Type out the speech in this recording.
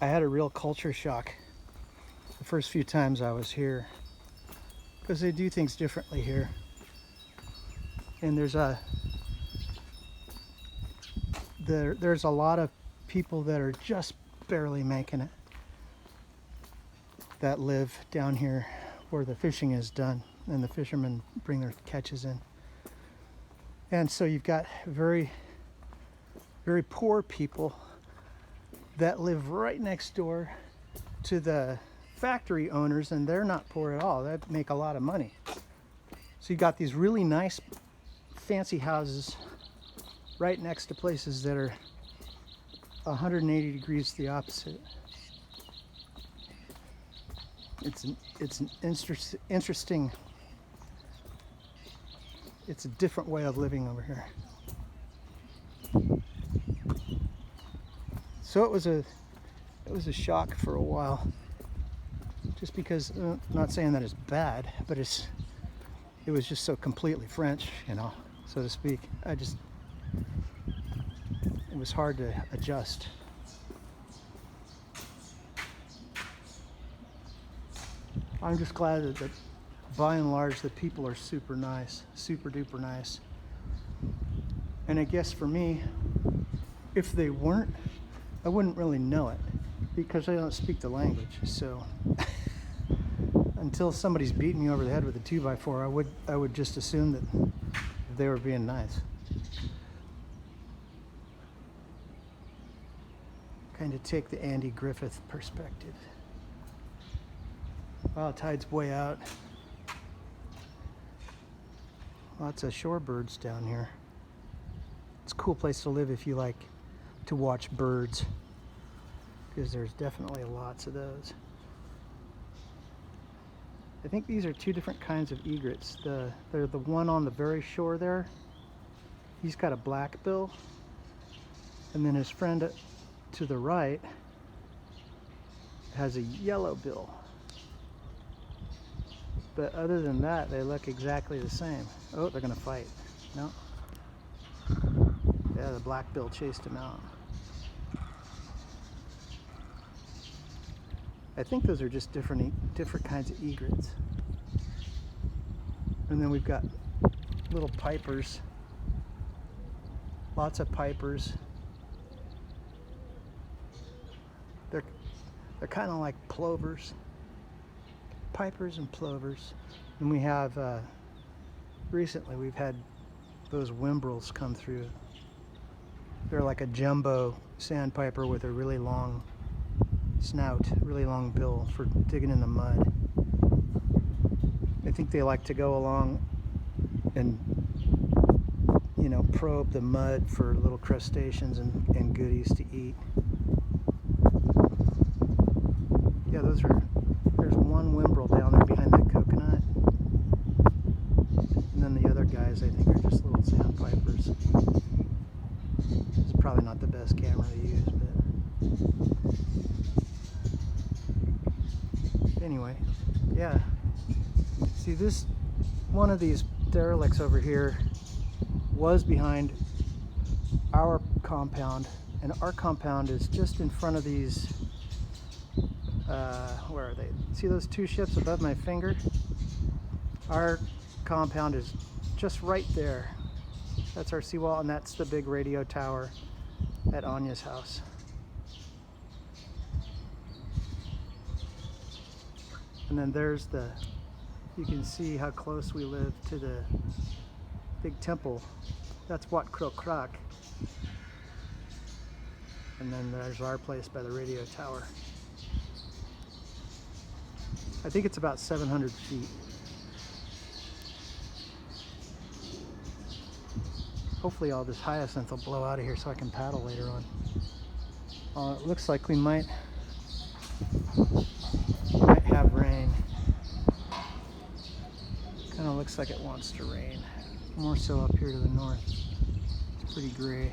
I had a real culture shock the first few times I was here because they do things differently here. And there's a lot of people that are just barely making it that live down here where the fishing is done and the fishermen bring their catches in. And so you've got very, very poor people that live right next door to the factory owners, and they're not poor at all. They make a lot of money. So you got these really nice fancy houses right next to places that are 180 degrees the opposite. It's an interesting, it's a different way of living over here. So it was a shock for a while, just because, I'm not saying that it's bad, but it was just so completely French, you know, so to speak. It was hard to adjust. I'm just glad that by and large the people are super nice, super duper nice. And I guess for me, if they weren't, I wouldn't really know it because I don't speak the language. So until somebody's beating me over the head with a 2x4, I would just assume that they were being nice. Kind of take the Andy Griffith perspective. Wow, tide's way out. Lots of shorebirds down here. It's a cool place to live if you like to watch birds, because there's definitely lots of those. I think these are two different kinds of egrets. They're the one on the very shore there. He's got a black bill, and then his friend to the right has a yellow bill. But other than that, they look exactly the same. Oh, they're gonna fight. No. Yeah, the black bill chased him out. I think those are just different kinds of egrets. And then we've got little pipers. Lots of pipers. They're kind of like plovers. Pipers and plovers. And we have recently we've had those whimbrels come through. They're like a jumbo sandpiper with a really long snout, really long bill for digging in the mud. I think they like to go along and, you know, probe the mud for little crustaceans and goodies to eat. Yeah, there's one whimbrel down there behind that coconut. And then the other guys, I think, are just little sandpipers. It's probably not the best camera to use, but anyway, yeah. See, this one of these derelicts over here was behind our compound, and our compound is just in front of these where are they? See those two ships above my finger? Our compound is just right there. That's our seawall, and that's the big radio tower at Anya's house. And then there's you can see how close we live to the big temple. That's Wat Krok Krak. And then there's our place by the radio tower. I think it's about 700 feet. Hopefully all this hyacinth will blow out of here so I can paddle later on. It looks like we might have rain. Kind of looks like it wants to rain. More so up here to the north. It's pretty gray.